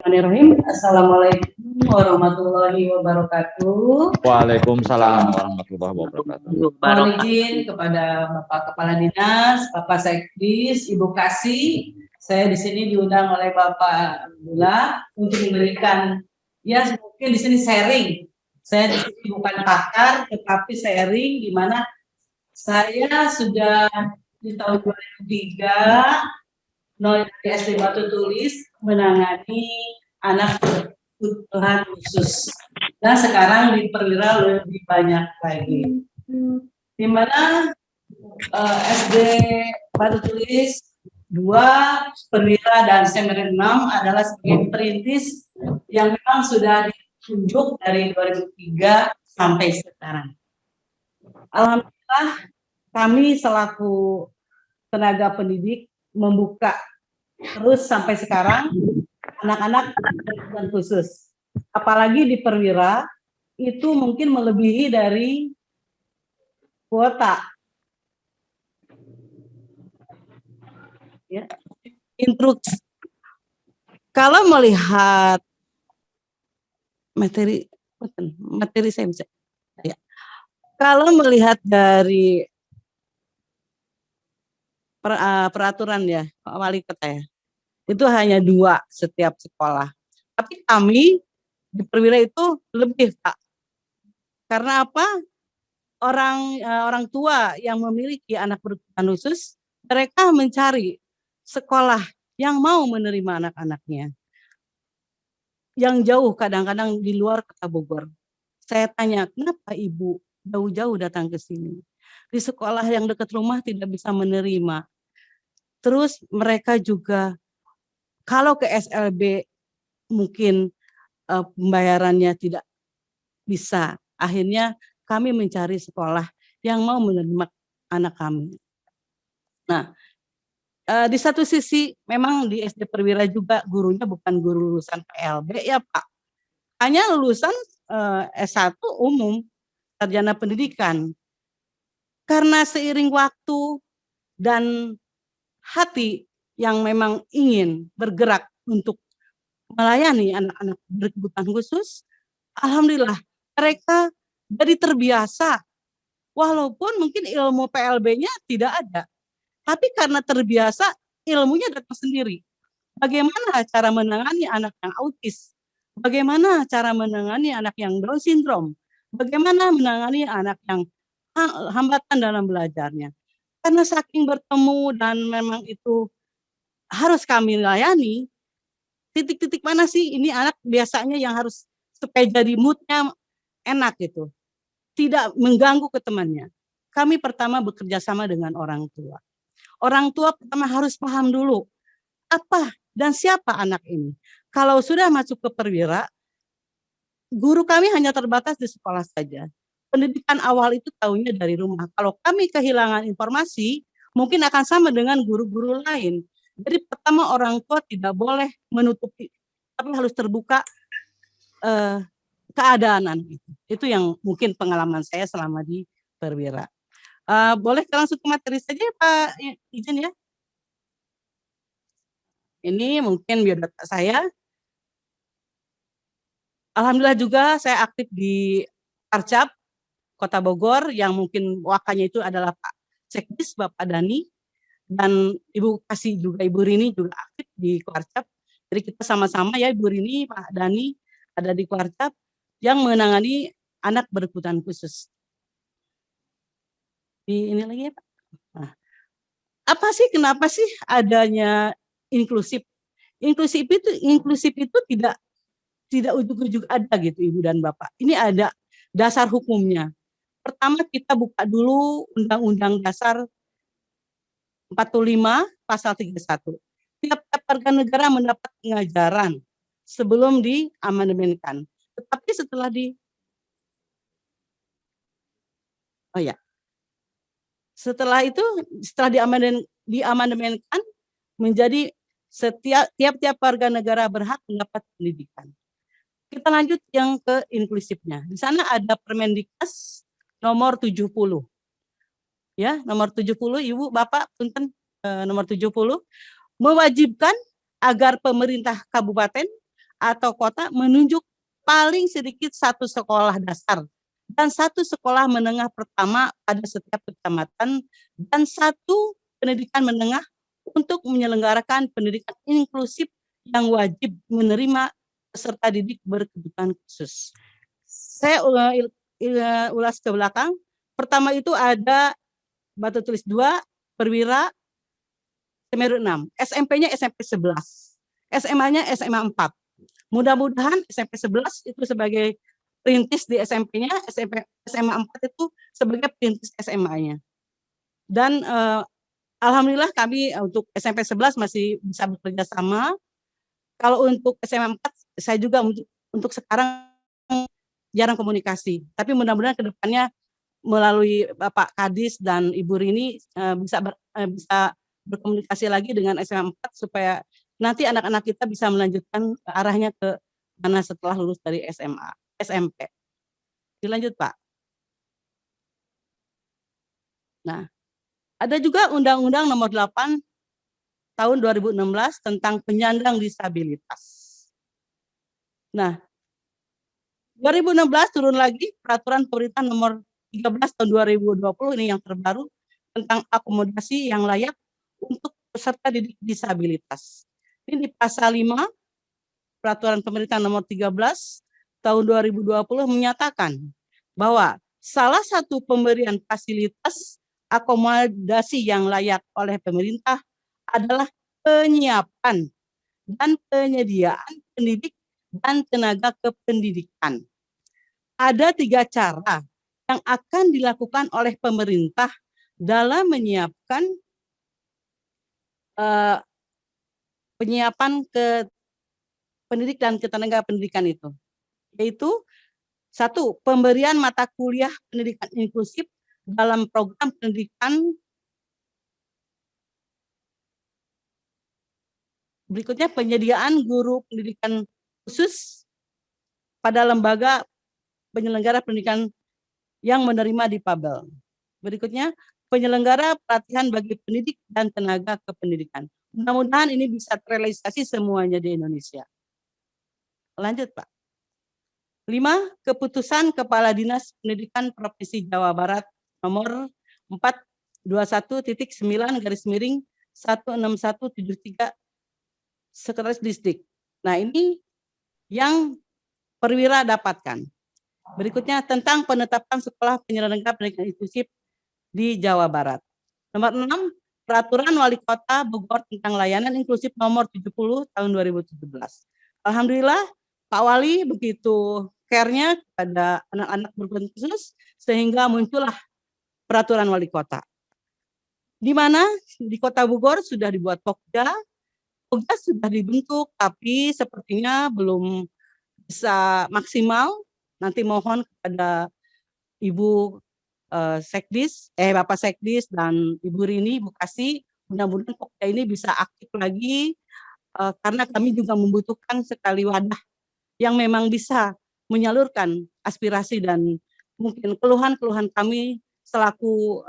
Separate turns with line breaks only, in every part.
Bismillahirrahmanirrahim. Assalamualaikum warahmatullahi wabarakatuh.
Waalaikumsalam warahmatullahi wabarakatuh.
Mohon izin kepada Bapak Kepala Dinas, Bapak Sekdis, Ibu Kasih. Saya di sini diundang oleh Bapak Abdullah untuk memberikan, ya mungkin di sini sharing. Saya di sini bukan pakar, tetapi sharing di mana saya sudah di tahun 2003 dari SD Batu Tulis menangani anak berkebutuhan khusus. Dan sekarang di Perwira lebih banyak lagi. Di mana SD Batu Tulis 2, Perwira dan Semerin 6 adalah sebagai perintis yang memang sudah ditunjuk dari 2003 sampai sekarang. Alhamdulillah kami selaku tenaga pendidik membuka terus sampai sekarang anak-anak berkebutuhan khusus. Apalagi di Perwira itu mungkin melebihi dari kuota. Ya. Instruksi. Kalau melihat materi saya bisa. Ya. Kalau melihat dari peraturan ya wali kota ya, itu hanya 2 setiap sekolah. Tapi kami di Perwira itu lebih, Pak. Karena apa? Orang tua yang memiliki anak berkebutuhan khusus, mereka mencari sekolah yang mau menerima anak-anaknya. Yang jauh kadang-kadang di luar Kota Bogor. Saya tanya, kenapa Ibu jauh-jauh datang ke sini? Di sekolah yang dekat rumah tidak bisa menerima. Terus mereka juga kalau ke SLB mungkin pembayarannya tidak bisa. Akhirnya kami mencari sekolah yang mau menerima anak kami. Nah, di satu sisi memang di SD Perwira juga gurunya bukan guru lulusan PLB ya Pak. Hanya lulusan S1 umum, sarjana pendidikan. Karena seiring waktu dan hati yang memang ingin bergerak untuk melayani anak-anak berkebutuhan khusus, alhamdulillah mereka jadi terbiasa. Walaupun mungkin ilmu PLB-nya tidak ada, tapi karena terbiasa ilmunya datang sendiri. Bagaimana cara menangani anak yang autis? Bagaimana cara menangani anak yang Down syndrome? Bagaimana menangani anak yang hambatan dalam belajarnya? Karena saking bertemu dan memang itu harus kami layani, titik-titik mana sih ini anak biasanya yang harus supaya jadi moodnya enak gitu, tidak mengganggu ke temannya. Kami pertama bekerja sama dengan orang tua. Orang tua pertama harus paham dulu apa dan siapa anak ini. Kalau sudah masuk ke Perwira, guru kami hanya terbatas di sekolah saja. Pendidikan awal itu tahunya dari rumah. Kalau kami kehilangan informasi, mungkin akan sama dengan guru-guru lain. Jadi pertama orang tua tidak boleh menutupi, tapi harus terbuka keadaan itu. Itu yang mungkin pengalaman saya selama di Perwira. Boleh langsung ke materi saja Pak, izin ya. Ini mungkin biodata saya. Alhamdulillah juga saya aktif di Karcap Kota Bogor yang mungkin wakilnya itu adalah Pak Sekdis Bapak Dani dan Ibu Kasih juga Ibu Rini juga aktif di Karcap. Jadi kita sama-sama ya Ibu Rini, Pak Dani ada di Karcap yang menangani anak berkebutuhan khusus. Ini lagi ya Pak. Nah, apa sih kenapa sih adanya inklusif? Inklusif itu tidak ujuk-ujuk ada gitu Ibu dan Bapak. Ini ada dasar hukumnya. Pertama kita buka dulu Undang-Undang Dasar 45 pasal 31. Tiap-tiap warga negara mendapat pengajaran sebelum diamandemenkan. Tetapi setelah setelah diamandemenkan menjadi tiap-tiap warga negara berhak mendapat pendidikan. Kita lanjut yang ke inklusifnya. Di sana ada Permendiknas nomor 70. Ya, nomor 70 Ibu, Bapak, punten nomor 70 mewajibkan agar pemerintah kabupaten atau kota menunjuk paling sedikit satu sekolah dasar dan satu sekolah menengah pertama pada setiap kecamatan dan satu pendidikan menengah untuk menyelenggarakan pendidikan inklusif yang wajib menerima peserta didik berkebutuhan khusus. Saya ulas ke belakang. Pertama itu ada batu tulis 2, perwira, Semeru 6. SMP-nya SMP 11. SMA-nya SMA 4. Mudah-mudahan SMP 11 itu sebagai perintis di SMP-nya, SMA 4 itu sebagai perintis SMA-nya. Dan alhamdulillah kami untuk SMP 11 masih bisa bekerja sama. Kalau untuk SMA 4 saya juga untuk sekarang jarang komunikasi. Tapi mudah-mudahan ke depannya melalui Bapak Kadis dan Ibu Rini bisa berkomunikasi lagi dengan SMA 4 supaya nanti anak-anak kita bisa melanjutkan arahnya ke mana setelah lulus dari SMA, SMP. Dilanjut, Pak. Nah, ada juga Undang-Undang Nomor 8 tahun 2016 tentang penyandang disabilitas. Nah, 2016 turun lagi Peraturan Pemerintah Nomor 13 tahun 2020 ini yang terbaru tentang akomodasi yang layak untuk peserta didik disabilitas. Ini di pasal 5 Peraturan Pemerintah Nomor 13 tahun 2020 menyatakan bahwa salah satu pemberian fasilitas akomodasi yang layak oleh pemerintah adalah penyiapan dan penyediaan pendidik dan tenaga kependidikan. Ada 3 cara yang akan dilakukan oleh pemerintah dalam menyiapkan penyiapan ke pendidik dan ketenaga pendidikan itu, yaitu 1. Pemberian mata kuliah pendidikan inklusif dalam program pendidikan. Berikutnya penyediaan guru pendidikan khusus pada lembaga penyelenggara pendidikan yang menerima difabel. Berikutnya penyelenggara pelatihan bagi pendidik dan tenaga kependidikan. Mudah-mudahan ini bisa terrealisasi semuanya di Indonesia. Lanjut, Pak. 5. Keputusan Kepala Dinas Pendidikan Provinsi Jawa Barat nomor 421.9/16173 Sekretaris Distrik. Nah, ini yang perwira dapatkan. Berikutnya tentang penetapan sekolah penyelenggara pendidikan inklusif di Jawa Barat. Nomor 6, Peraturan Wali Kota Bogor tentang layanan inklusif nomor 70 tahun 2017. Alhamdulillah Pak Wali begitu care-nya kepada anak-anak berkebutuhan khusus sehingga muncullah Peraturan Wali Kota. Di mana di Kota Bogor sudah dibuat Pokja sudah dibentuk, tapi sepertinya belum bisa maksimal. Nanti mohon kepada Ibu Bapak Sekdis dan Ibu Rini, Bu Kasih, mudah-mudahan Pokja ini bisa aktif lagi, karena kami juga membutuhkan sekali wadah yang memang bisa menyalurkan aspirasi dan mungkin keluhan-keluhan kami selaku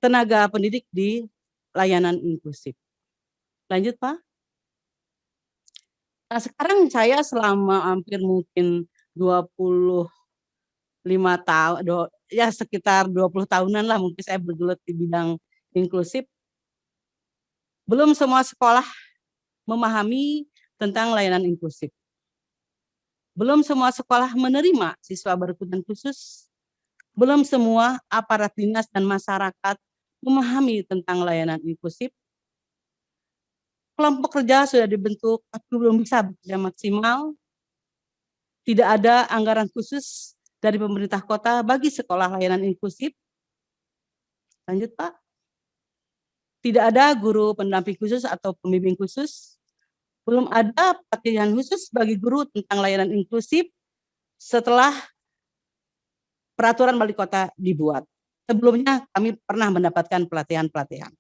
tenaga pendidik di layanan inklusif. Lanjut, Pak. Nah, sekarang saya selama hampir mungkin 25 tahun, ya sekitar 20 tahunan lah mungkin saya bergelut di bidang inklusif. Belum semua sekolah memahami tentang layanan inklusif. Belum semua sekolah menerima siswa berkebutuhan khusus. Belum semua aparat dinas dan masyarakat memahami tentang layanan inklusif. Kelompok kerja sudah dibentuk, tapi belum bisa bekerja maksimal. Tidak ada anggaran khusus dari pemerintah kota bagi sekolah layanan inklusif. Lanjut, Pak. Tidak ada guru pendamping khusus atau pembimbing khusus. Belum ada pelatihan khusus bagi guru tentang layanan inklusif setelah Peraturan Wali Kota dibuat. Sebelumnya kami pernah mendapatkan pelatihan-pelatihan.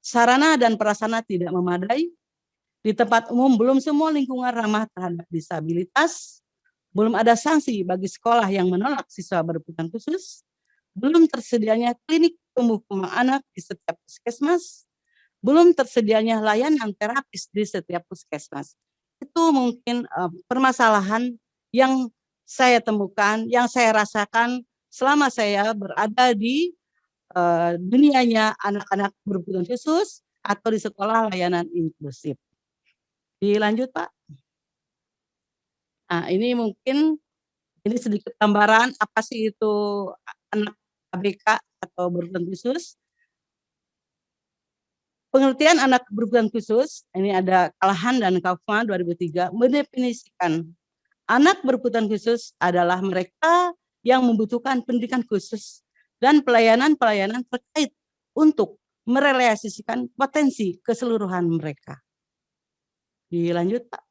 Sarana dan prasarana tidak memadai. Di tempat umum belum semua lingkungan ramah terhadap disabilitas. Belum ada sanksi bagi sekolah yang menolak siswa berkebutuhan khusus. Belum tersedianya klinik tumbuh kembang anak di setiap puskesmas. Belum tersedianya layanan terapis di setiap puskesmas. Itu mungkin permasalahan yang saya temukan, yang saya rasakan selama saya berada di dunianya anak-anak berkebutuhan khusus atau di sekolah layanan inklusif. Dilanjut, Pak. Nah, ini mungkin ini sedikit gambaran apa sih itu anak ABK atau berkebutuhan khusus. Pengertian anak berkebutuhan khusus, ini ada Kalahan dan Kaufman 2003, mendefinisikan anak berkebutuhan khusus adalah mereka yang membutuhkan pendidikan khusus dan pelayanan-pelayanan terkait untuk merealisasikan potensi keseluruhan mereka. Dilanjut, Pak.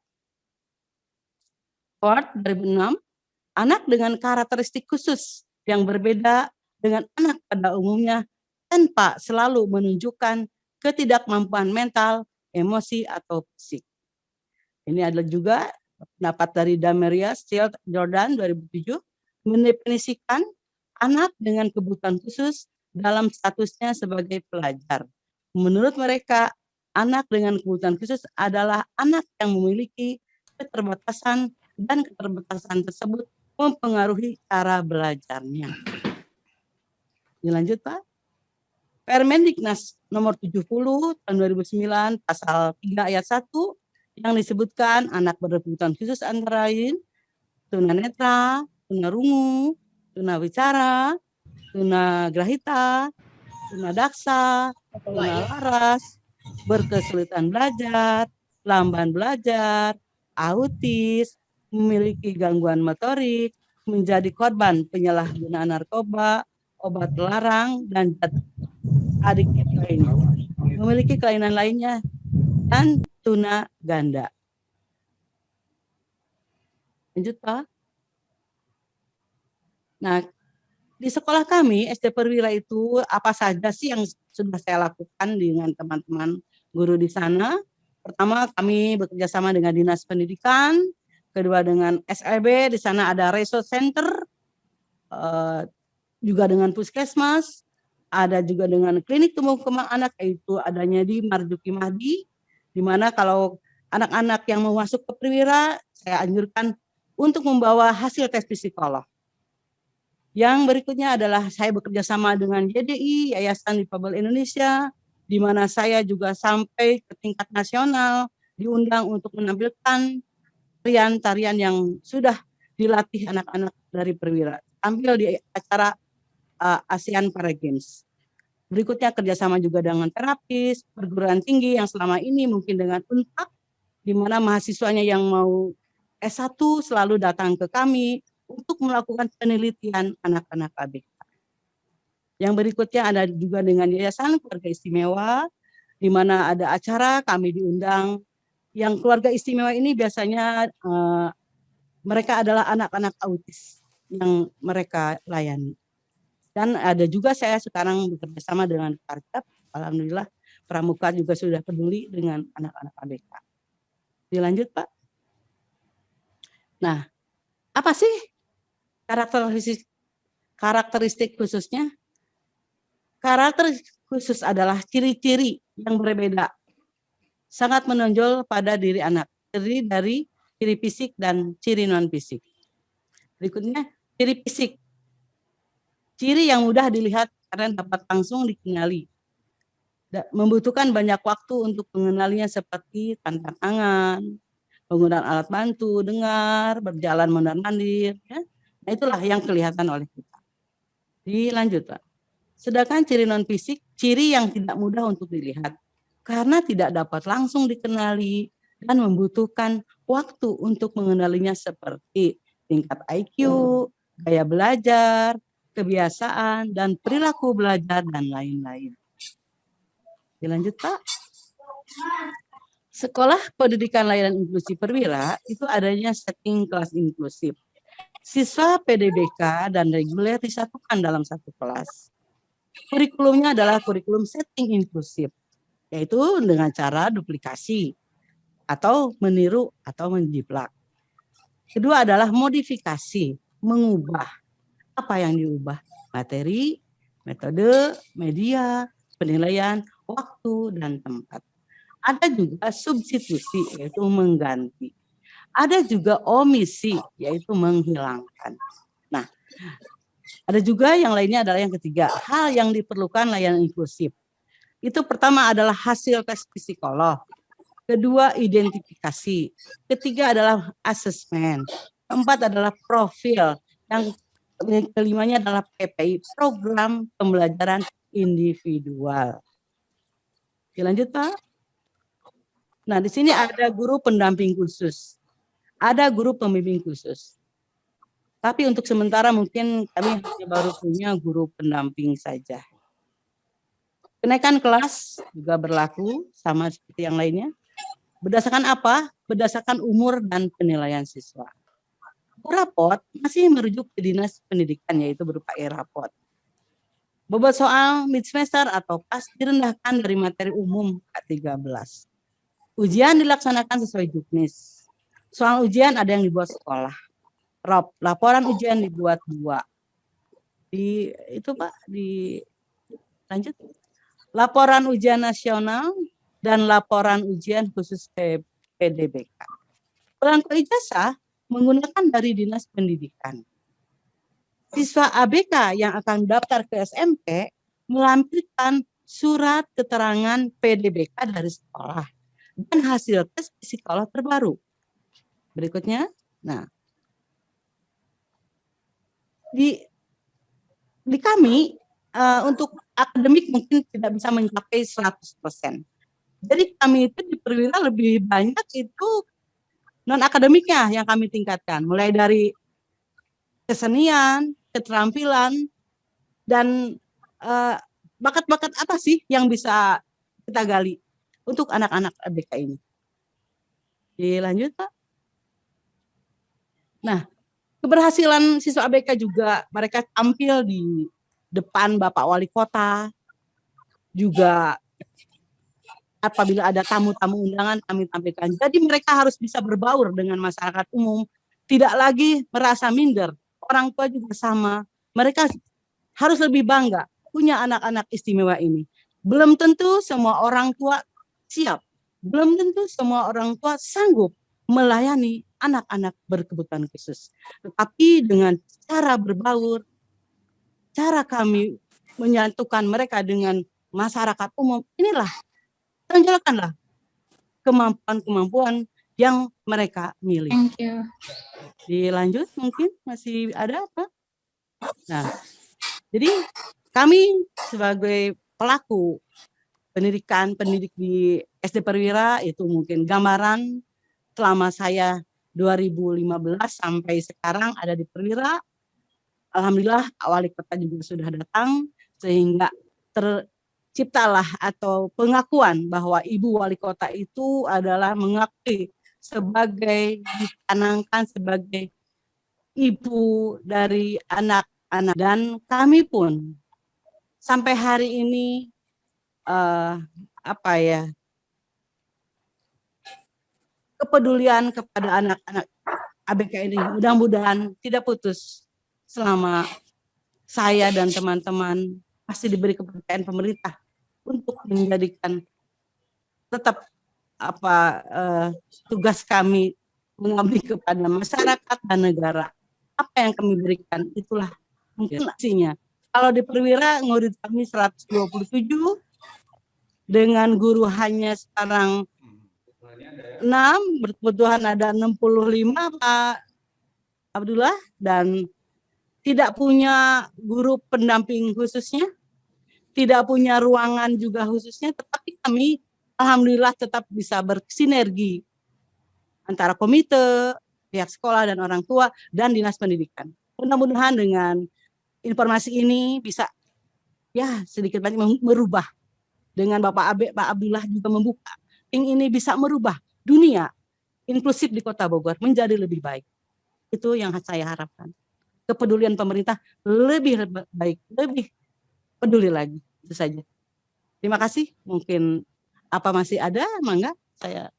Ford 2006, anak dengan karakteristik khusus yang berbeda dengan anak pada umumnya tanpa selalu menunjukkan ketidakmampuan mental, emosi, atau fisik. Ini adalah juga pendapat dari Dameria Still Jordan 2007 mendefinisikan anak dengan kebutuhan khusus dalam statusnya sebagai pelajar. Menurut mereka, anak dengan kebutuhan khusus adalah anak yang memiliki keterbatasan dan keterbatasan tersebut mempengaruhi cara belajarnya. Dilanjut, Pak. Permendiknas nomor 70 tahun 2009 pasal 3 ayat 1 yang disebutkan anak berkebutuhan khusus antara lain tunanetra, tunarungu, tunawicara, tunagrahita, tunadaksa, tunalaras, berkesulitan belajar, lamban belajar, autis, memiliki gangguan motorik, menjadi korban penyalahgunaan narkoba, obat terlarang, dan adiktif lainnya, memiliki kelainan lainnya, dan tuna ganda. Lanjut, Pak. Nah, di sekolah kami, SD Perwira itu apa saja sih yang sudah saya lakukan dengan teman-teman guru di sana? Pertama, kami bekerja sama dengan Dinas Pendidikan. Kedua, dengan SLB, di sana ada resource center, juga dengan puskesmas, ada juga dengan klinik tumbuh kembang anak, yaitu adanya di Marzuki Mahdi, di mana kalau anak-anak yang mau masuk ke Perwira, saya anjurkan untuk membawa hasil tes psikolog. Yang berikutnya adalah saya bekerja sama dengan JDI, Yayasan Difabel Indonesia, di mana saya juga sampai ke tingkat nasional, diundang untuk menampilkan tarian-tarian yang sudah dilatih anak-anak dari Perwira, tampil di acara ASEAN Para Games. Berikutnya kerjasama juga dengan terapis, perguruan tinggi yang selama ini mungkin dengan UNPAD, di mana mahasiswanya yang mau S1 selalu datang ke kami untuk melakukan penelitian anak-anak ABK. Yang berikutnya ada juga dengan Yayasan Keluarga Istimewa, di mana ada acara kami diundang. Yang keluarga istimewa ini biasanya mereka adalah anak-anak autis yang mereka layani. Dan ada juga saya sekarang bekerja sama dengan Karcap, alhamdulillah Pramuka juga sudah peduli dengan anak-anak ABK. Dilanjut, Pak. Nah, apa sih karakteristik khususnya? Karakter khusus adalah ciri-ciri yang berbeda, sangat menonjol pada diri anak, terdiri dari ciri fisik dan ciri non-fisik. Berikutnya, ciri fisik. Ciri yang mudah dilihat karena dapat langsung dikenali. Membutuhkan banyak waktu untuk mengenalinya seperti tanpa tangan, penggunaan alat bantu, dengar, berjalan mondar-mandir. Ya. Nah, itulah yang kelihatan oleh kita. Dilanjut, Pak. Sedangkan ciri non-fisik, ciri yang tidak mudah untuk dilihat karena tidak dapat langsung dikenali dan membutuhkan waktu untuk mengenalinya seperti tingkat IQ, gaya belajar, kebiasaan, dan perilaku belajar, dan lain-lain. Dilanjut, Pak. Sekolah Pendidikan Layanan Inklusi Perwira itu adanya setting kelas inklusif. Siswa PDBK dan reguler disatukan dalam satu kelas. Kurikulumnya adalah kurikulum setting inklusif, yaitu dengan cara duplikasi atau meniru atau menjiplak. Kedua adalah modifikasi, mengubah. Apa yang diubah? Materi, metode, media, penilaian, waktu, dan tempat. Ada juga substitusi, yaitu mengganti. Ada juga omisi, yaitu menghilangkan. Nah, ada juga yang lainnya adalah yang ketiga, hal yang diperlukan layanan inklusif. Itu pertama adalah hasil tes psikolog, kedua identifikasi, ketiga adalah asesmen, keempat adalah profil, yang kelimanya adalah PPI, program pembelajaran individual. Lanjut Pak. Nah, di sini ada guru pendamping khusus, ada guru pembimbing khusus. Tapi untuk sementara mungkin kami hanya baru punya guru pendamping saja. Kenaikan kelas juga berlaku sama seperti yang lainnya. Berdasarkan apa? Berdasarkan umur dan penilaian siswa. Rapot masih merujuk ke Dinas Pendidikan, yaitu berupa e-rapot. Bobot soal mid semester atau pas direndahkan dari materi umum K13. Ujian dilaksanakan sesuai juknis. Soal ujian ada yang dibuat sekolah. Laporan ujian dibuat 2. Itu Pak, lanjut. Laporan ujian nasional dan laporan ujian khusus PDBK. Perangko ijazah menggunakan dari Dinas Pendidikan. Siswa ABK yang akan daftar ke SMP melampirkan surat keterangan PDBK dari sekolah dan hasil tes psikolog terbaru. Berikutnya, nah, di kami untuk akademik mungkin tidak bisa mencapai 100%. Jadi kami itu di Perwira lebih banyak itu non akademiknya yang kami tingkatkan, mulai dari kesenian, keterampilan, dan bakat-bakat apa sih yang bisa kita gali untuk anak-anak ABK ini. Dilanjut Pak. Nah, keberhasilan siswa ABK juga mereka tampil di depan Bapak Wali Kota, juga apabila ada tamu-tamu undangan kami tampilkan. Jadi mereka harus bisa berbaur dengan masyarakat umum, tidak lagi merasa minder. Orang tua juga sama, mereka harus lebih bangga punya anak-anak istimewa ini. Belum tentu semua orang tua siap, belum tentu semua orang tua sanggup melayani anak-anak berkebutuhan khusus. Tetapi dengan cara berbaur, cara kami menyatukan mereka dengan masyarakat umum, inilah, tonjolkanlah kemampuan-kemampuan yang mereka miliki.
Thank you.
Dilanjut mungkin masih ada apa? Nah, jadi kami sebagai pelaku pendidik di SD Perwira itu mungkin gambaran selama saya 2015 sampai sekarang ada di Perwira. Alhamdulillah wali kota juga sudah datang sehingga terciptalah atau pengakuan bahwa ibu wali kota itu adalah mengakui sebagai dicanangkan sebagai ibu dari anak-anak, dan kami pun sampai hari ini kepedulian kepada anak-anak ABK ini mudah-mudahan tidak putus selama saya dan teman-teman pasti diberi kepercayaan pemerintah untuk menjadikan tetap tugas kami mengabdi kepada masyarakat dan negara. Apa yang kami berikan itulah mungkin aksinya. Kalau di Perwira murid kami 127, dengan guru hanya sekarang 6, berkebutuhan ada 65 Pak Abdullah, dan tidak punya guru pendamping khususnya, tidak punya ruangan juga khususnya, tetapi kami alhamdulillah tetap bisa bersinergi antara komite, pihak sekolah dan orang tua, dan dinas pendidikan. Mudah-mudahan dengan informasi ini bisa ya sedikit banyak merubah, dengan Pak Abdullah juga membuka, ini bisa merubah dunia inklusif di Kota Bogor menjadi lebih baik. Itu yang saya harapkan. Kepedulian pemerintah lebih baik, lebih peduli lagi. Itu saja. Terima kasih. Mungkin apa masih ada, mangga saya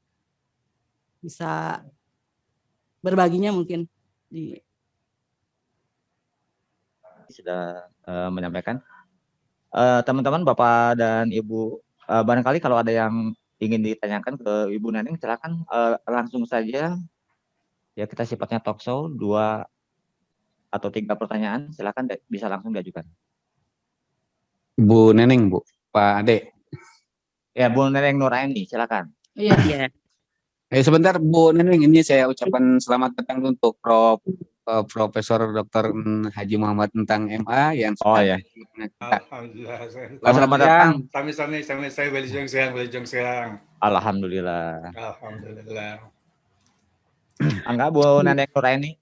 bisa berbaginya mungkin
sudah menyampaikan. Teman-teman, Bapak dan Ibu, barangkali kalau ada yang ingin ditanyakan ke Ibu Neneng, silakan langsung saja Ya kita sifatnya talk show, 2 atau 3 pertanyaan, silakan bisa langsung diajukan.
Bu Neneng, Bu. Pak Ade.
Ya, Bu Neneng Nuraini, silakan.
Iya.
Sebentar Bu Neneng, ini saya ucapkan selamat datang untuk Profesor Dr. Haji Muhammad tentang MA yang
Oh ya.
Alhamdulillah.
Selamat datang.
Sami saya Wilujeng Seang.
Alhamdulillah.
Alhamdulillah.
Angga, Bu Neneng Nuraini.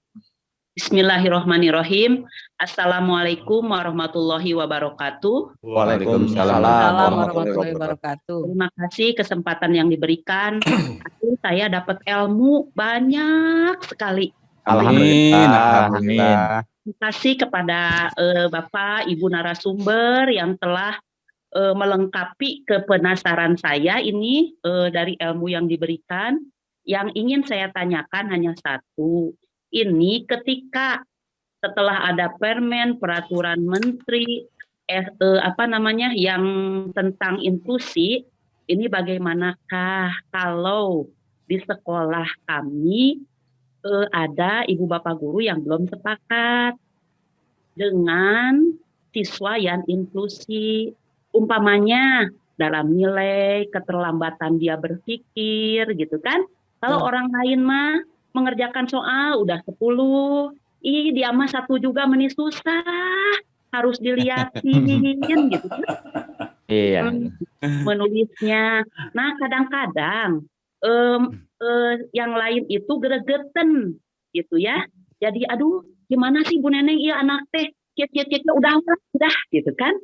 Bismillahirrahmanirrahim. Assalamualaikum warahmatullahi wabarakatuh.
Waalaikumsalam
warahmatullahi wabarakatuh.
Terima kasih kesempatan yang diberikan. Saya dapat ilmu banyak sekali.
Alhamdulillah.
Terima kasih kepada Bapak, Ibu narasumber yang telah melengkapi kepenasaran saya ini dari ilmu yang diberikan. Yang ingin saya tanyakan hanya satu. Ini ketika setelah ada permen, peraturan menteri, yang tentang inklusi, ini bagaimanakah kalau di sekolah kami ada ibu bapak guru yang belum sepakat dengan siswa yang inklusi, umpamanya dalam nilai, keterlambatan dia berpikir, gitu kan? Kalau orang lain mah mengerjakan soal udah 10, dia mah 1 juga meni susah, harus diliatin gitu.
Iya.
Menulisnya. Nah, kadang-kadang yang lain itu gregeten gitu ya. Jadi aduh, gimana sih Bu Neneng, iya anak teh, udah gitu kan.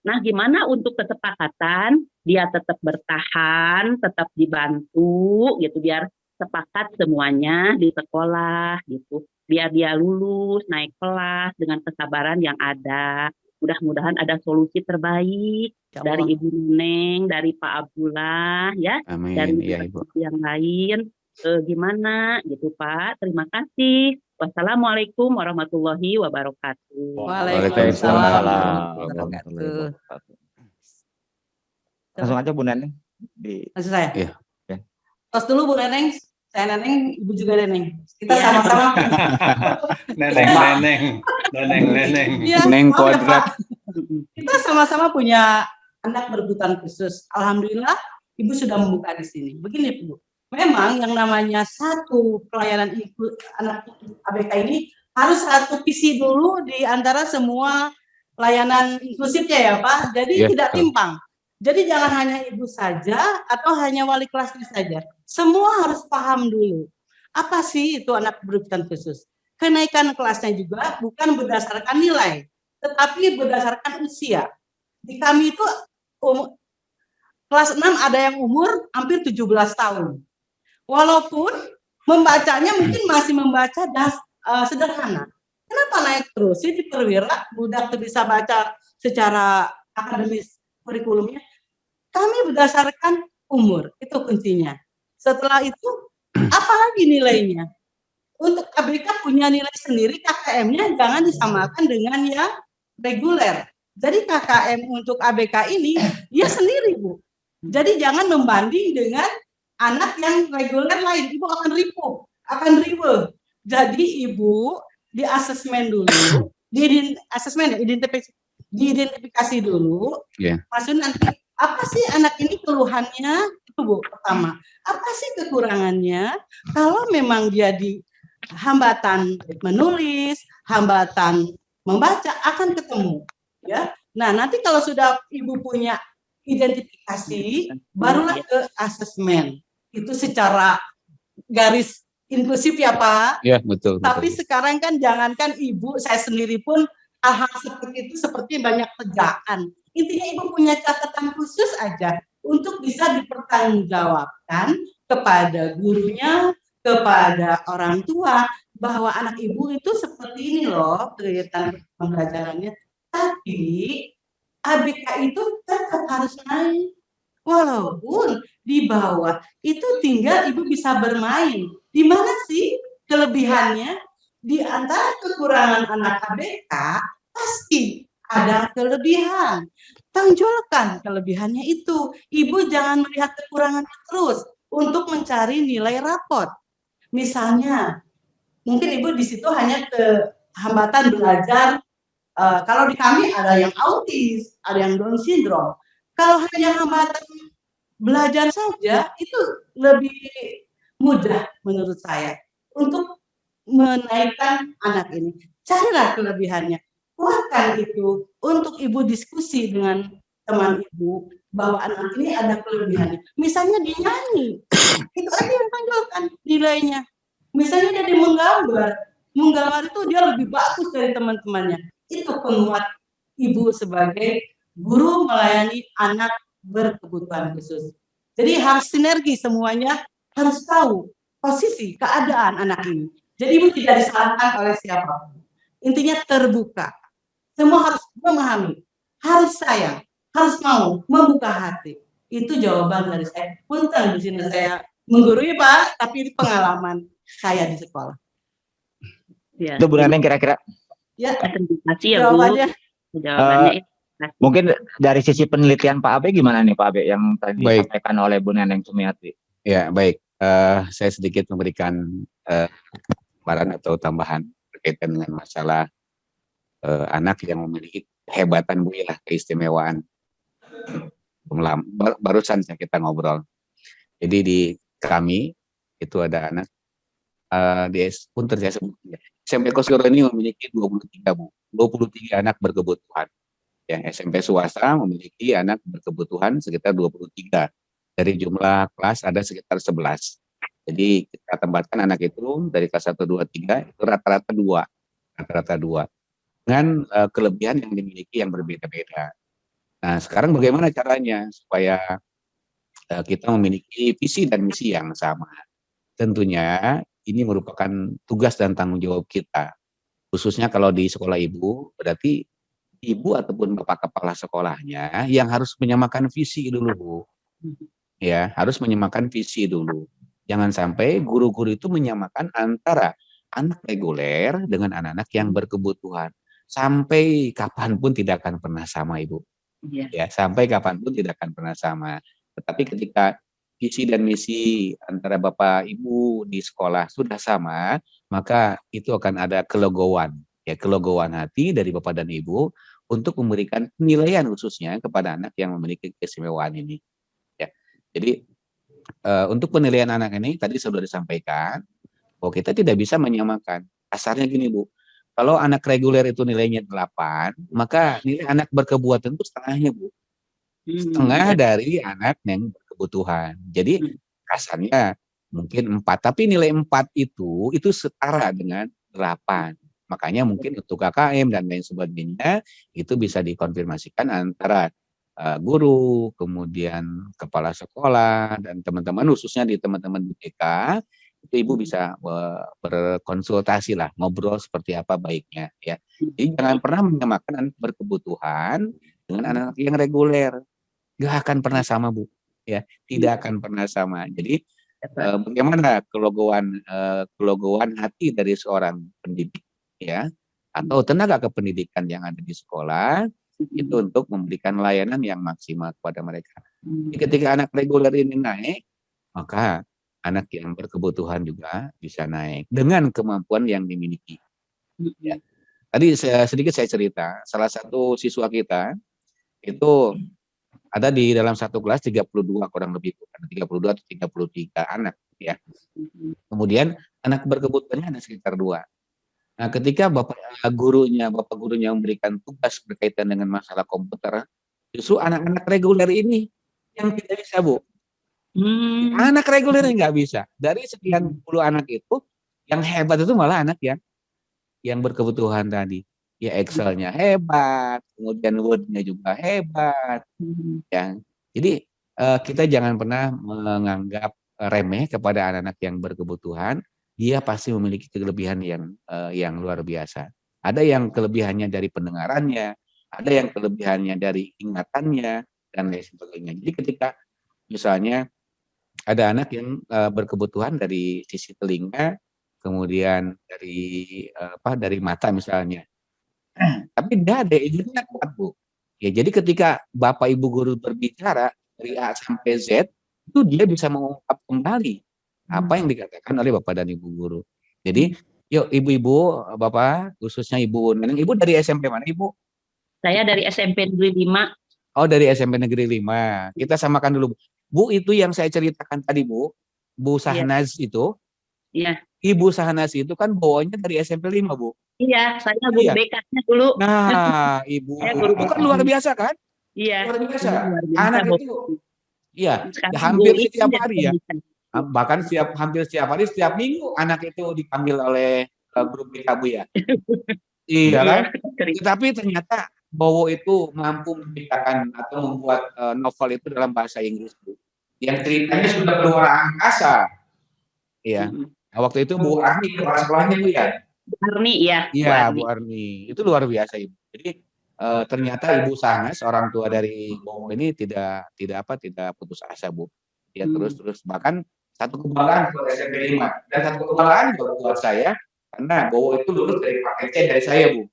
Nah, gimana untuk kesepakatan dia tetap bertahan, tetap dibantu gitu biar sepakat semuanya di sekolah gitu, biar dia lulus naik kelas dengan kesabaran yang ada. Mudah-mudahan ada solusi terbaik dari Ibu Neneng, dari Pak Abdullah ya.
Amin.
Dari
ya, Ibu.
yang lain gimana gitu Pak. Terima kasih. Wassalamualaikum warahmatullahi wabarakatuh.
Waalaikumsalam warahmatullahi wabarakatuh.
Langsung aja Bu Neneng.
Langsung saya?
Iya.
Ya.
Tos dulu Bu Neneng, saya Neneng, Ibu juga Neneng. Kita sama-sama.
Neneng.
Ya,
Neng kuadrat.
Kita sama-sama punya anak berkebutuhan khusus. Alhamdulillah, Ibu sudah membuka di sini. Begini Bu, memang yang namanya satu pelayanan anak ABK ini harus satu visi dulu di antara semua layanan inklusifnya ya Pak. Jadi tidak timpang. Jadi jangan hanya ibu saja atau hanya wali kelasnya saja. Semua harus paham dulu. Apa sih itu anak berkebutuhan khusus? Kenaikan kelasnya juga bukan berdasarkan nilai, tetapi berdasarkan usia. Di kami itu kelas 6 ada yang umur hampir 17 tahun. Walaupun membacanya mungkin masih membaca sederhana. Kenapa naik terus? Di perwira budak bisa baca secara akademis kurikulumnya. Kami berdasarkan umur, itu kuncinya. Setelah itu, apalagi nilainya? Untuk ABK punya nilai sendiri, KKM-nya jangan disamakan dengan yang reguler. Jadi KKM untuk ABK ini, dia sendiri Bu. Jadi jangan membanding dengan anak yang reguler lain. Ibu akan ribu. Jadi Ibu di asesmen dulu, diidentifikasi dulu. Maksudnya nanti apa sih anak ini keluhannya itu Bu pertama. Apa sih kekurangannya? Kalau memang dia di hambatan menulis, hambatan membaca akan ketemu, ya. Nah nanti kalau sudah Ibu punya identifikasi, barulah ke asesmen. Itu secara garis inklusif ya Pak.
Iya betul.
Tapi sekarang kan jangankan Ibu, saya sendiri pun hal-hal seperti itu seperti banyak tegaan. Intinya Ibu punya catatan khusus aja untuk bisa dipertanggungjawabkan kepada gurunya, kepada orang tua bahwa anak Ibu itu seperti ini loh kegiatan pembelajarannya. Tapi ABK itu tetap harus naik. Walaupun di bawah itu tinggal Ibu bisa bermain. Di mana sih kelebihannya? Di antara kekurangan anak ABK pasti ada kelebihan. Tonjolkan kelebihannya itu. Ibu jangan melihat kekurangannya terus untuk mencari nilai rapot. Misalnya, mungkin ibu di situ hanya hambatan belajar. Kalau di kami ada yang autis, ada yang Down syndrome. Kalau hanya hambatan belajar saja, itu lebih mudah menurut saya untuk menaikkan anak ini. Carilah kelebihannya, kuatkan itu untuk ibu diskusi dengan teman ibu bahwa anak ini ada kelebihannya. Misalnya dia nyanyi, itu aja yang tonjolkan nilainya. Misalnya dia menggambar itu dia lebih bagus dari teman-temannya. Itu penguat ibu sebagai guru melayani anak berkebutuhan khusus. Jadi harus sinergi semuanya, harus tahu posisi keadaan anak ini. Jadi ibu tidak disalahkan oleh siapapun. Intinya terbuka. Semua harus memahami, harus sayang, harus mau membuka hati. Itu jawaban dari saya. Punten di sini saya menggurui Pak, tapi itu pengalaman saya di sekolah.
Ya.
Itu Bu Neneng kira-kira.
Ya,
Terima kasih ya Bu.
jawabannya.
Jawabannya itu.
Mungkin dari sisi penelitian Pak Abe gimana nih Pak Abe yang tadi
Baik.
disampaikan oleh Bu Neneng Sumiati?
Ya, baik. Saya sedikit memberikan saran atau tambahan berkaitan dengan masalah anak yang memiliki kehebatan Bu ya, keistimewaan. Barusan kita ngobrol. Jadi di kami itu ada anak di Punten saya sebut SMP Kosgoro ini memiliki 23 Bu, 23 anak berkebutuhan. Ya, SMP swasta memiliki anak berkebutuhan sekitar 23. Dari jumlah kelas ada sekitar 11. Jadi kita tempatkan anak itu dari kelas 1, 2, 3 itu rata-rata 2. Rata-rata 2. Dengan kelebihan yang dimiliki yang berbeda-beda. Nah, sekarang bagaimana caranya supaya kita memiliki visi dan misi yang sama? Tentunya ini merupakan tugas dan tanggung jawab kita. Khususnya kalau di sekolah ibu, berarti ibu ataupun bapak kepala sekolahnya yang harus menyamakan visi dulu, Bu. Ya, harus menyamakan visi dulu. Jangan sampai guru-guru itu menyamakan antara anak reguler dengan anak-anak yang berkebutuhan. Sampai kapanpun tidak akan pernah sama, Ibu.
Iya.
Ya, sampai kapanpun tidak akan pernah sama. Tetapi ketika visi dan misi antara Bapak Ibu di sekolah sudah sama, maka itu akan ada kelegoan, ya, kelegoan hati dari Bapak dan Ibu untuk memberikan penilaian khususnya kepada anak yang memiliki keistimewaan ini. Ya. Jadi untuk penilaian anak ini tadi sudah disampaikan bahwa kita tidak bisa menyamakan. Kasarnya gini, Bu. Kalau anak reguler itu nilainya 8, maka nilai anak berkebutuhan itu setengahnya, Bu. Setengah dari anak yang berkebutuhan. Jadi kasarnya mungkin 4, tapi nilai 4 itu setara dengan 8. Makanya mungkin untuk KKM dan lain sebagainya itu bisa dikonfirmasikan antara guru, kemudian kepala sekolah dan teman-teman, khususnya di teman-teman di TK, itu ibu bisa berkonsultasi lah, ngobrol seperti apa baiknya ya. Jadi jangan pernah menyamakan anak berkebutuhan dengan anak yang reguler. Gak akan pernah sama, Bu. Ya, tidak akan pernah sama. Jadi bagaimana kelogoan hati dari seorang pendidik ya atau tenaga kependidikan yang ada di sekolah itu untuk memberikan layanan yang maksimal kepada mereka. Jadi ketika anak reguler ini naik, maka anak yang berkebutuhan juga bisa naik dengan kemampuan yang dimiliki. Ya. Tadi sedikit saya cerita, salah satu siswa kita itu ada di dalam satu kelas 32 kurang lebih, 32 atau 33 anak ya. Kemudian anak berkebutuhannya ada sekitar 2. Nah, ketika bapak gurunya memberikan tugas berkaitan dengan masalah komputer, justru anak-anak reguler ini yang tidak bisa, Bu. Anak reguler nggak bisa. Dari sekian puluh anak itu, yang hebat itu malah anak yang berkebutuhan tadi. Ya Excel-nya hebat, kemudian Word-nya juga hebat. Ya. Jadi kita jangan pernah menganggap remeh kepada anak-anak yang berkebutuhan. Dia pasti memiliki kelebihan yang luar biasa. Ada yang kelebihannya dari pendengarannya, ada yang kelebihannya dari ingatannya, dan lain sebagainya. Jadi ketika misalnya ada anak yang berkebutuhan dari sisi telinga, kemudian dari mata misalnya, tapi dia ada ilmunya kuat, Bu. Ya, jadi ketika Bapak Ibu guru berbicara dari A sampai Z, itu dia bisa mengungkap kembali apa yang dikatakan oleh Bapak dan Ibu guru. Jadi, yuk ibu-ibu, Bapak, khususnya Ibu Neneng, Ibu dari SMP mana Ibu?
Saya dari SMP Negeri 5.
Oh, dari SMP Negeri 5. Kita samakan dulu, Bu. Bu, itu yang saya ceritakan tadi, Bu. Bu
Iya,
Sahnaz itu,
iya,
Ibu Sahnaz itu kan bawanya dari SMP 5, Bu.
iya. Saya guru
Iya.
BK-nya dulu.
Nah, Ibu
Saya guru
itu kan
BK.
luar biasa kan?
Iya,
Luar biasa.
luar biasa,
Anak
Bu.
itu, iya,
Sekarang
hampir
guru
setiap
jadi
hari ya.
pendidikan.
Bahkan hampir setiap hari, setiap minggu anak itu dipanggil oleh grup BK, Bu ya. Iya kan?
Iya, cerita.
Tetapi ternyata Bowo itu mampu menciptakan atau membuat novel itu dalam bahasa Inggris, Bu. Yang ceritanya sudah keluar angkasa. Iya. Nah, waktu itu Bu Arni kepala sekolahnya, Bu ya.
Bu Arni ya, Bu
Iya,
Arni.
Bu Arni. Itu luar biasa, Ibu. Jadi ternyata Ibu Sanas, orang tua dari Bowo ini tidak putus asa, Bu. Ya terus bahkan satu kebanggaan buat SMP 5 dan satu kebanggaan buat saya karena Bowo itu lulus dari paket C dari saya, Bu.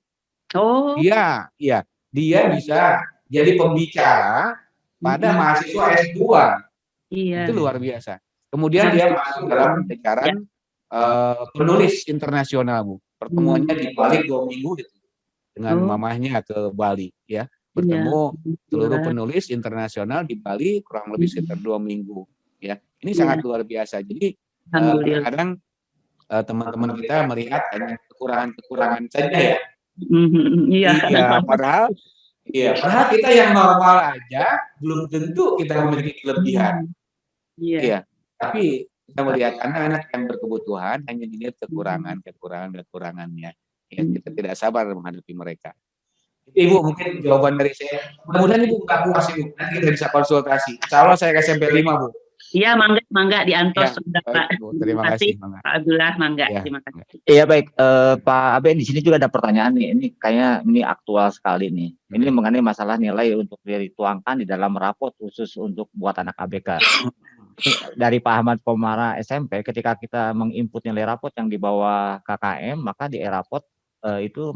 Oh,
Iya, iya. Dia bisa jadi pembicara pada mahasiswa S2.
iya.
Itu luar biasa. Kemudian dia masuk dalam jajaran penulis internasional, Bu. Pertemuannya di Bali 2 minggu gitu, dengan mamahnya ke Bali, ya. Bertemu seluruh penulis internasional di Bali kurang lebih sekitar 2 minggu, ya. Ini sangat luar biasa. Jadi kadang-kadang teman-teman kita melihat hanya kekurangan-kekurangan saja ya.
Iya.
Iya, padahal kita yang normal aja belum tentu kita memiliki kelebihan. Iya, tapi kita melihat anak-anak yang berkebutuhan hanya dilihat kekurangannya. Ya, kita tidak sabar menghadapi mereka. Ibu, mungkin jawaban dari saya. Mudah-mudahan Ibu nggak puas, Ibu. Nanti kita bisa konsultasi. Insya Allah saya ke SMP 5, Bu.
Iya, mangga diantos sudah,
baik,
Pak.
Bu. Terima kasih,
Pak Abdullah, mangga.
Ya.
Terima kasih.
Iya baik, Pak Abe di sini juga ada pertanyaan nih. Ini kayaknya ini aktual sekali nih. Ini mengenai masalah nilai untuk dituangkan di dalam rapot khusus untuk buat anak ABK. Dari Pak Ahmad Komara SMP, ketika kita menginput nilai rapot yang di bawah KKM, maka di e-rapot itu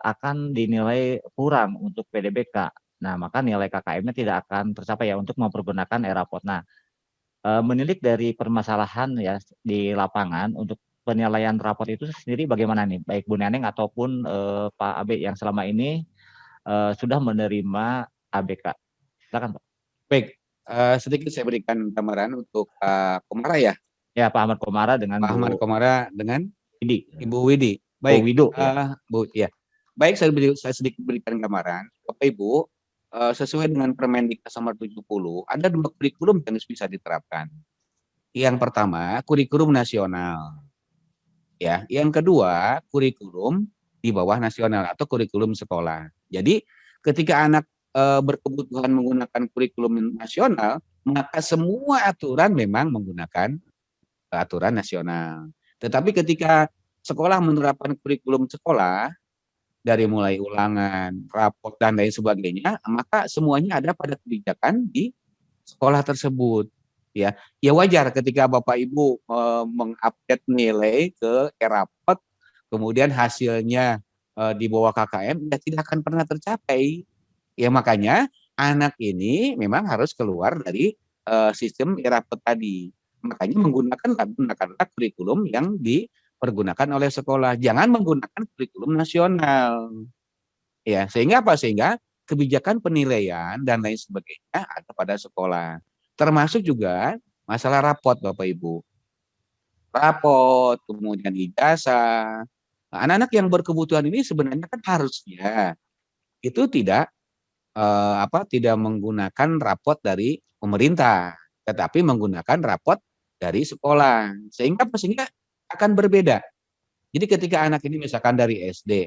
akan dinilai kurang untuk PDBK. Nah, maka nilai KKM-nya tidak akan tercapai ya untuk mempergunakan e-rapot. Nah, menilik dari permasalahan ya di lapangan untuk penilaian rapot itu sendiri bagaimana nih, baik Bu Neneng ataupun Pak Abe yang selama ini sudah menerima ABK. Silakan Pak.
Baik, sedikit saya berikan gambaran untuk Pak Komara ya.
Ya, Pak Ahmad Komara dengan
Pak Ahmad Komara dengan
Widi.
Ibu Widi. Baik,
Bu Wido.
Bu, ya. Baik, saya sedikit berikan gambaran. Bapak Ibu, sesuai dengan Permendiknas nomor 70, ada 2 kurikulum yang bisa diterapkan. Yang pertama, kurikulum nasional. Ya, yang kedua, kurikulum di bawah nasional atau kurikulum sekolah. Jadi, ketika anak berkebutuhan menggunakan kurikulum nasional, maka semua aturan memang menggunakan aturan nasional. Tetapi ketika sekolah menerapkan kurikulum sekolah, dari mulai ulangan, rapot, dan lain sebagainya, maka semuanya ada pada kebijakan di sekolah tersebut. Ya wajar ketika Bapak Ibu mengupdate nilai ke e-rapot, kemudian hasilnya di bawah KKM, ya tidak akan pernah tercapai. Ya makanya anak ini memang harus keluar dari sistem e-rapot tadi. Makanya menggunakanlah kurikulum yang dipergunakan oleh sekolah. Jangan menggunakan kurikulum nasional. Ya, sehingga apa? Sehingga kebijakan penilaian dan lain sebagainya ada pada sekolah. Termasuk juga masalah rapot, Bapak Ibu. Rapot, kemudian ijazah. Nah, anak-anak yang berkebutuhan ini sebenarnya kan harusnya itu tidak menggunakan rapot dari pemerintah, tetapi menggunakan rapot dari sekolah. Sehingga akan berbeda. Jadi ketika anak ini misalkan dari SD,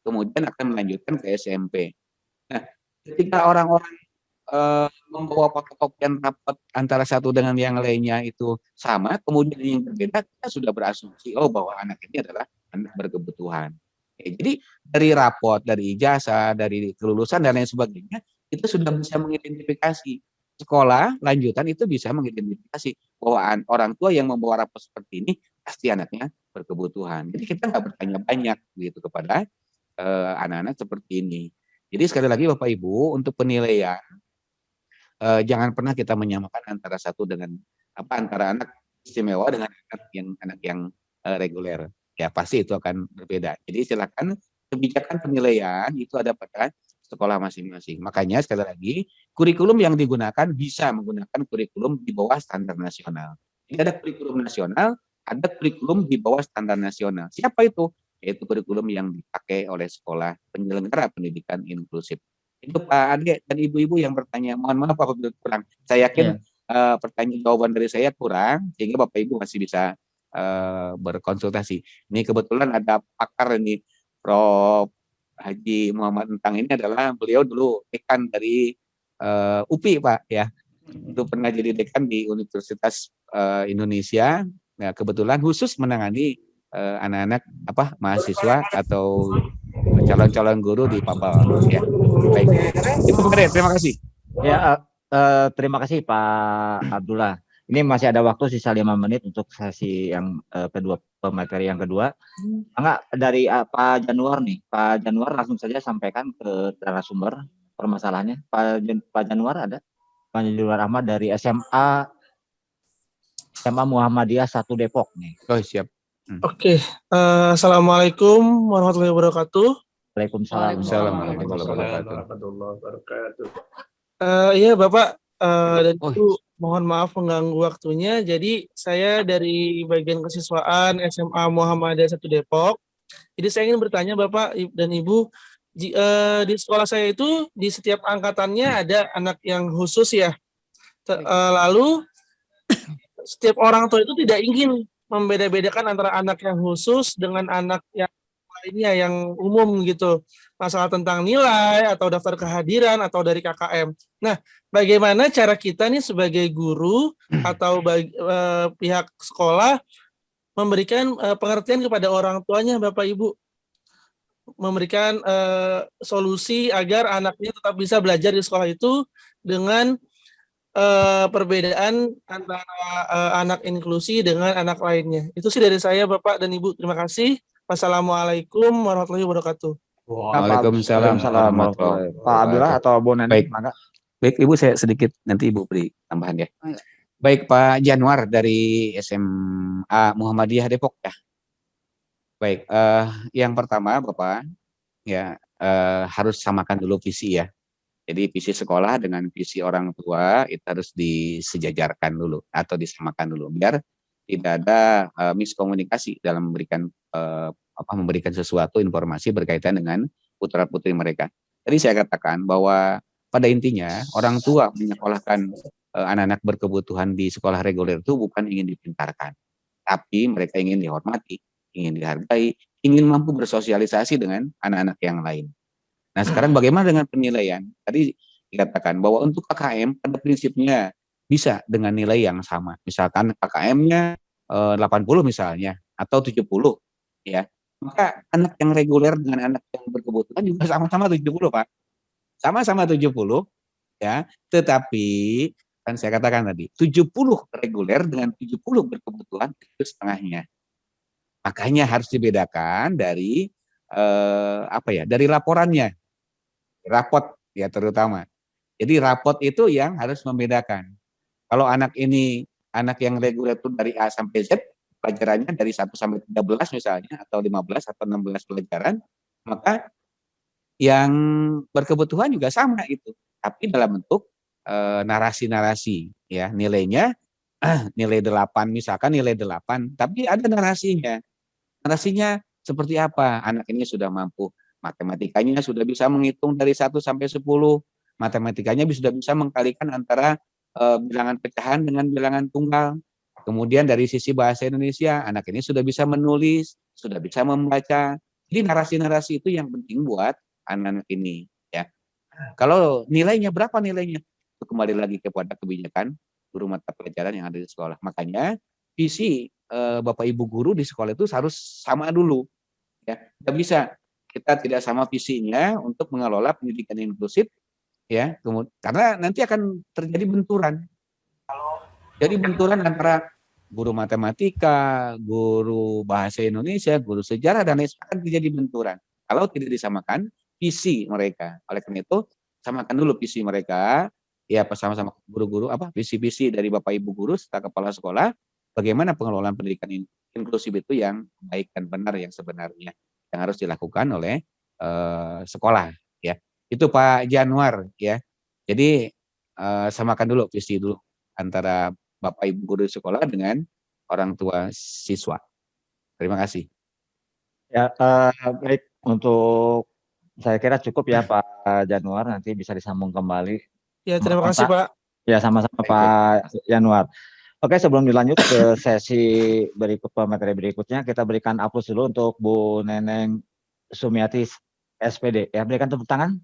kemudian akan melanjutkan ke SMP. Nah, ketika orang-orang membawa fotokopian rapot antara satu dengan yang lainnya itu sama, kemudian yang berbeda, kita sudah berasumsi, bahwa anak ini adalah anak berkebutuhan. Jadi dari rapot, dari ijazah, dari kelulusan dan lain sebagainya, kita sudah bisa mengidentifikasi. Sekolah lanjutan itu bisa mengidentifikasi bahwa orang tua yang membawa rapot seperti ini pasti anaknya berkebutuhan. Jadi kita nggak bertanya banyak gitu kepada anak-anak seperti ini. Jadi sekali lagi Bapak Ibu, untuk penilaian jangan pernah kita menyamakan antara satu dengan antara anak istimewa dengan anak yang reguler. Ya pasti itu akan berbeda. Jadi silakan kebijakan penilaian itu ada pada sekolah masing-masing. Makanya sekali lagi kurikulum yang digunakan bisa menggunakan kurikulum di bawah standar nasional. Jadi ada kurikulum nasional, ada kurikulum di bawah standar nasional. Siapa itu? Yaitu kurikulum yang dipakai oleh sekolah penyelenggara pendidikan inklusif. Itu Pak Ade dan ibu-ibu yang bertanya, mohon maaf apabila kurang. Saya yakin pertanyaan jawaban dari saya kurang, sehingga Bapak Ibu masih bisa berkonsultasi. Ini kebetulan ada pakar ini, Prof. Haji Muhammad Entang ini adalah beliau dulu dekan dari UPI Pak ya. Itu pernah jadi dekan di Universitas Indonesia. Nah, kebetulan khusus menangani anak-anak mahasiswa atau calon-calon guru di Papua ya. Baik. Itu Pak Ade, terima kasih.
Ya, terima kasih Pak Abdullah. Ini masih ada waktu sisa 5 menit untuk sesi yang kedua, pemateri yang kedua. Enggak, dari Pak Januar nih. Pak Januar langsung saja sampaikan ke narasumber permasalahannya. Pak Januar ada? Pak Januar Ahmad dari SMA Muhammadiyah 1 Depok nih.
Oh, siap.
Oke, Assalamualaikum warahmatullahi wabarakatuh.
Waalaikumsalam.
Assalamualaikum
warahmatullahi wabarakatuh.
Iya Bapak dan Ibu, mohon maaf mengganggu waktunya. Jadi saya dari bagian kesiswaan SMA Muhammadiyah 1 Depok. Jadi saya ingin bertanya Bapak dan Ibu, di sekolah saya itu di setiap angkatannya ada anak yang khusus ya. Lalu setiap orang tua itu tidak ingin membeda-bedakan antara anak yang khusus dengan anak yang lainnya yang umum gitu. Masalah tentang nilai atau daftar kehadiran atau dari KKM. Nah, bagaimana cara kita nih sebagai guru atau pihak sekolah memberikan pengertian kepada orang tuanya Bapak Ibu, memberikan solusi agar anaknya tetap bisa belajar di sekolah itu dengan perbedaan antara anak inklusi dengan anak lainnya. Itu sih dari saya Bapak dan Ibu. Terima kasih. Wassalamualaikum warahmatullahi wabarakatuh.
Waalaikumsalam warahmatullahi wabarakatuh.
Pak Abdullah atau Bu Nani?
Baik. Baik, Ibu saya sedikit nanti Ibu beri tambahan ya. Baik, Pak Januar dari SMA Muhammadiyah Depok ya. Baik, yang pertama Bapak ya harus samakan dulu visi ya. Jadi visi sekolah dengan visi orang tua itu harus disejajarkan dulu atau disamakan dulu biar tidak ada miskomunikasi dalam memberikan sesuatu informasi berkaitan dengan putra-putri mereka. Tadi saya katakan bahwa pada intinya orang tua menyekolahkan anak-anak berkebutuhan di sekolah reguler itu bukan ingin dipintarkan, tapi mereka ingin dihormati, ingin dihargai, ingin mampu bersosialisasi dengan anak-anak yang lain. Nah, sekarang bagaimana dengan penilaian? Tadi dikatakan bahwa untuk KKM pada prinsipnya bisa dengan nilai yang sama. Misalkan KKM-nya 80 misalnya atau 70 ya. Maka anak yang reguler dengan anak yang berkebutuhan juga sama-sama 70, Pak. Sama-sama 70 ya. Tetapi kan saya katakan tadi 70 reguler dengan 70 berkebutuhan itu setengahnya. Makanya harus dibedakan dari dari laporannya. Rapot ya terutama. Jadi rapot itu yang harus membedakan. Kalau anak yang reguler itu dari A sampai Z, pelajarannya dari 1 sampai 13 misalnya, atau 15 atau 16 pelajaran, maka yang berkebutuhan juga sama itu. Tapi dalam bentuk narasi-narasi ya, nilainya nilai 8 misalkan nilai 8, tapi ada narasinya. Narasinya seperti apa? Anak ini sudah mampu matematikanya, sudah bisa menghitung dari 1 sampai 10. Matematikanya sudah bisa mengkalikan antara bilangan pecahan dengan bilangan tunggal. Kemudian dari sisi bahasa Indonesia, anak ini sudah bisa menulis, sudah bisa membaca. Jadi narasi-narasi itu yang penting buat anak-anak ini. Ya. Kalau nilainya berapa nilainya? Itu kembali lagi kepada kebijakan guru mata pelajaran yang ada di sekolah. Makanya visi Bapak Ibu guru di sekolah itu harus sama dulu. Ya, nggak bisa kita tidak sama visinya untuk mengelola pendidikan inklusif ya, karena nanti akan terjadi benturan. Jadi benturan antara guru matematika, guru bahasa Indonesia, guru sejarah dan lain sebagainya akan terjadi benturan kalau tidak disamakan visi mereka. Oleh karena itu samakan dulu visi mereka, ya bersama-sama guru-guru visi-visi dari Bapak Ibu guru serta kepala sekolah bagaimana pengelolaan pendidikan inklusif itu yang baik dan benar yang sebenarnya yang harus dilakukan oleh sekolah ya. Itu Pak Januar ya. Jadi samakan dulu visi dulu antara Bapak Ibu guru sekolah dengan orang tua siswa. Terima kasih.
Ya, baik, untuk saya kira cukup ya Pak Januar, nanti bisa disambung kembali.
Ya, terima kasih Pak.
Ya, sama-sama Pak Januar. Oke, sebelum dilanjut ke sesi materi berikutnya, kita berikan aplaus dulu untuk Bu Neneng Sumiati SPD. Ya, berikan tepuk tangan.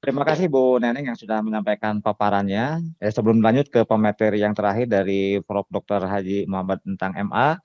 Terima kasih Bu Neneng yang sudah menyampaikan paparannya. Sebelum lanjut ke pemateri yang terakhir dari Prof. Dr. Haji Muhammad Entang MA,